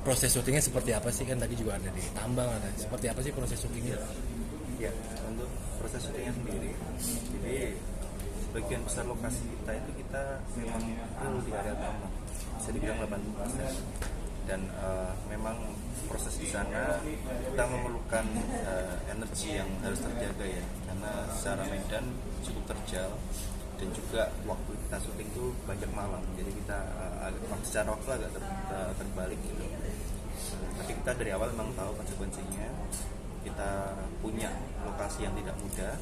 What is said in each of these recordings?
proses syutingnya seperti apa sih, kan tadi juga ada di tambang, ada seperti apa sih proses syutingnya? Ya, untuk proses syutingnya sendiri, jadi sebagian besar lokasi kita itu kita memang full di area tambang, bisa dibilang 80%. Dan memang proses di sana kita memerlukan energi yang harus terjaga ya, karena secara medan cukup terjal dan juga waktu kita syuting itu banyak malam, jadi kita secara waktu agak terbalik gitu. Tapi kita dari awal memang tahu konsekuensinya, kita punya lokasi yang tidak mudah,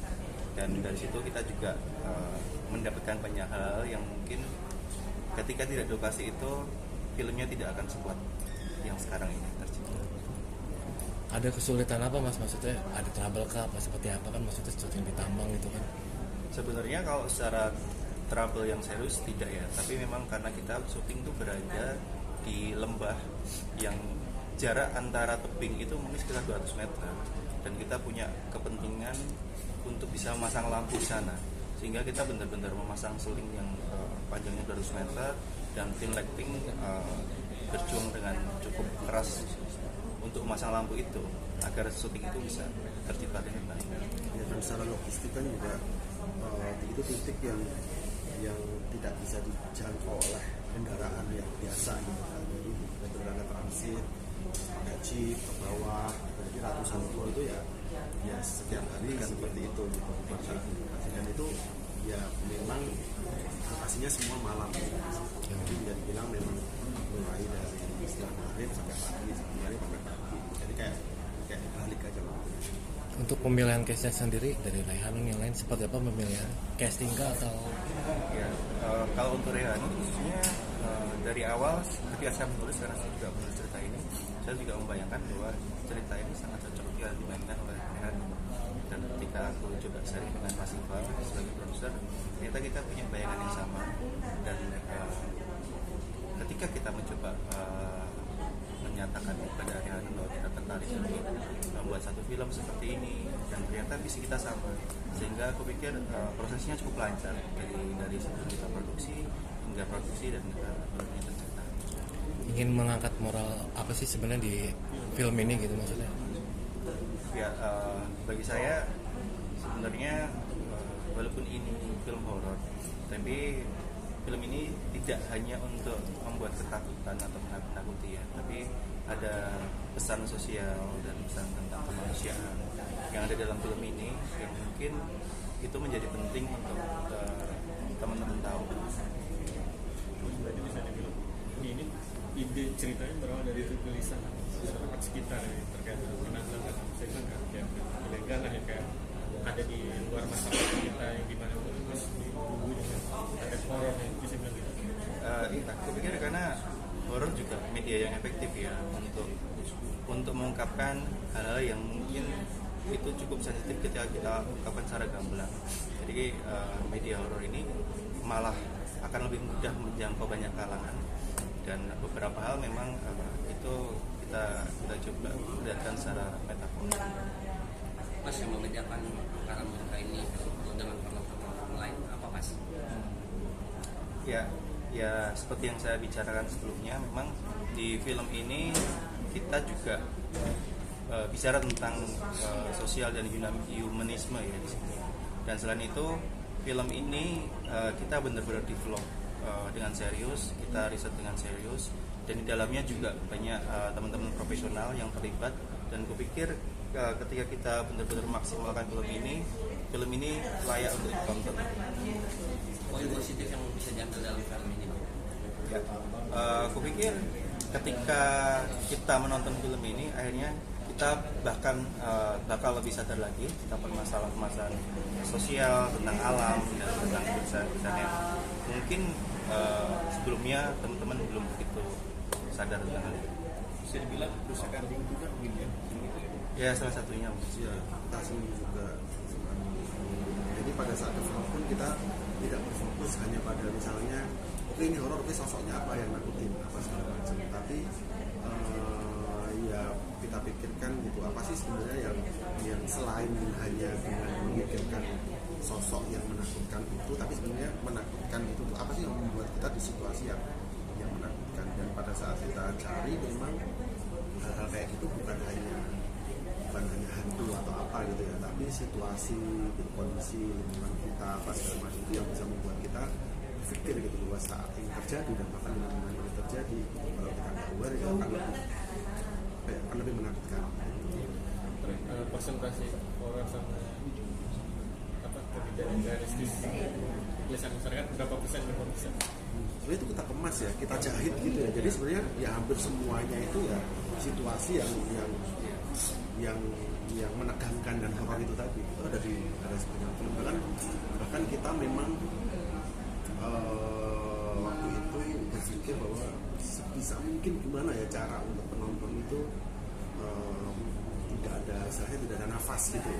dan dari situ kita juga mendapatkan banyak hal yang mungkin ketika tidak di lokasi itu filmnya tidak akan sekuat yang sekarang ini tercipta. Ada kesulitan apa mas, maksudnya ada trouble kah apa seperti apa, kan maksudnya syuting di tambang gitu kan? Sebenarnya kalau secara trouble yang serius tidak ya, tapi memang karena kita syuting tuh berada di lembah yang jarak antara tebing itu mungkin sekitar 200 meter, dan kita punya kepentingan untuk bisa memasang lampu di sana, sehingga kita benar-benar memasang seling yang panjangnya 200 meter, dan tim lighting berjuang dengan cukup keras untuk memasang lampu itu agar syuting itu bisa tercipta dengan baik. Ya, dan secara logistik kan juga itu titik yang tidak bisa dijangkau oleh kendaraan yang biasa gitu kan. Jadi betul-betul transit pakai jeep ke bawah, jadi ratusan kilo itu ya setiap hari seperti itu gitu. Dan itu ya memang lokasinya semua malam gitu. Jadi bisa dibilang memang mulai dari siang hari sampai pagi, siang hari sampai pagi. Jadi kayak balik aja lah. Untuk pemilihan castnya sendiri dari Raihanun yang lain seperti apa pemilihan casting kah atau? Ya, kalau untuk Raihanun khususnya dari awal ketika saya menulis, karena saya juga menulis cerita ini, saya juga membayangkan bahwa cerita ini sangat cocok jika dimainkan oleh Raihanun. Dan ketika aku coba sharing dengan Mas Iqbal sebagai produser, ternyata kita punya bayangan yang sama. Dan ketika kita mencoba menyatakan kepada Raihanun bahwa kita tertarik untuk membuat satu film seperti ini, dan ternyata visi kita sama, sehingga aku pikir prosesnya cukup lancar dari sebelum kita produksi hingga produksi dan kita tercipta. Ingin mengangkat moral apa sih sebenarnya di film ini gitu maksudnya? Ya, bagi saya sebenarnya walaupun ini film horor, tapi film ini tidak hanya untuk membuat ketakutan atau menakut-nakuti ya, tapi ada pesan sosial dan pesan tentang kemanusiaan yang ada dalam film ini yang mungkin itu menjadi penting untuk teman-teman tahu. Berarti bisa dibilang ini ide ceritanya berawal dari tulisan masyarakat sekitar ya, terkait dengan penangkapan kayak ilegal lah ya, kayak ada di luar masyarakat kita yang dimana terus di bumbu ada horor ya, bisa bilang gitu. Iya, aku pikir karena horor juga media yang efektif ya untuk mengungkapkan hal-hal yang mungkin itu cukup sensitif ketika kita ungkapkan secara gamblang. Jadi media horor ini malah akan lebih mudah menjangkau banyak kalangan, dan beberapa hal memang itu kita coba lihatkan secara metafor. Mas, yang membedakan antara mereka ini dengan film-film lain apa mas? Ya seperti yang saya bicarakan sebelumnya, memang di film ini kita juga bicara tentang sosial dan humanisme ya di sini. Dan selain itu film ini kita benar-benar develop dengan serius, kita riset dengan serius, dan di dalamnya juga banyak teman-teman profesional yang terlibat. Dan kupikir ketika kita benar-benar maksimalkan film ini layak untuk ditonton. Poin positif yang bisa diambil dalam film ini? Ya, kupikir ketika kita menonton film ini, akhirnya kita bahkan bakal lebih sadar lagi tentang permasalahan sosial, tentang alam, dan tentang kebersihan yang mungkin sebelumnya teman-teman belum begitu sadar tentang hal itu. Bisa dibilang kerusakan lingkungan gitu ya, salah satunya. Ya, tasing juga. Jadi pada saat film pun kita tidak berfokus hanya pada misalnya oke ini horor, oke sosoknya apa yang nakutin apa segala macam, tapi ya kita pikirkan gitu apa sih sebenarnya yang selain hanya dengan memikirkan sosok yang menakutkan itu, tapi sebenarnya menakutkan itu apa sih yang membuat kita di situasi yang menakutkan. dan pada saat kita cari memang hal-hal kayak gitu bukan hanya hantu atau apa gitu ya, tapi situasi, kondisi lingkungan kita apa segala macam itu yang bisa membuat kita berpikir gitu bahwa saat ini terjadi dan bahkan di lingkungan ini terjadi, kalau kita nggak aware ya akan lebih menakutkan. Presentasi horor sama kejadian realistis tulisan masyarakat berapa persen? Sebenarnya itu kita kemas ya, kita jahit gitu ya. Jadi sebenarnya ya hampir semuanya itu ya situasi yang menegangkan dan horor itu tadi itu ada sepanjang film. Bahkan kita memang waktu itu berpikir bahwa sebisa mungkin gimana ya cara untuk penonton itu tidak ada istilahnya, tidak ada nafas gitu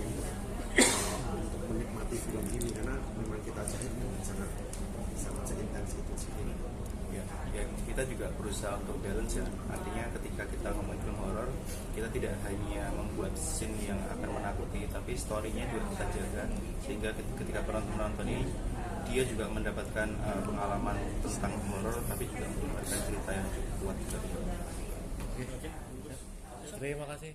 untuk menikmati film ini, karena memang kita jahit sangat intens itu sih. Ya, kita juga berusaha untuk balance ya. Artinya ketika kita ngomong film horor, kita tidak hanya membuat scene yang akan menakuti, tapi story-nya juga kita jaga sehingga ketika penonton ini dia juga mendapatkan pengalaman tentang horor, tapi juga mendapatkan cerita yang cukup kuat. Terima kasih.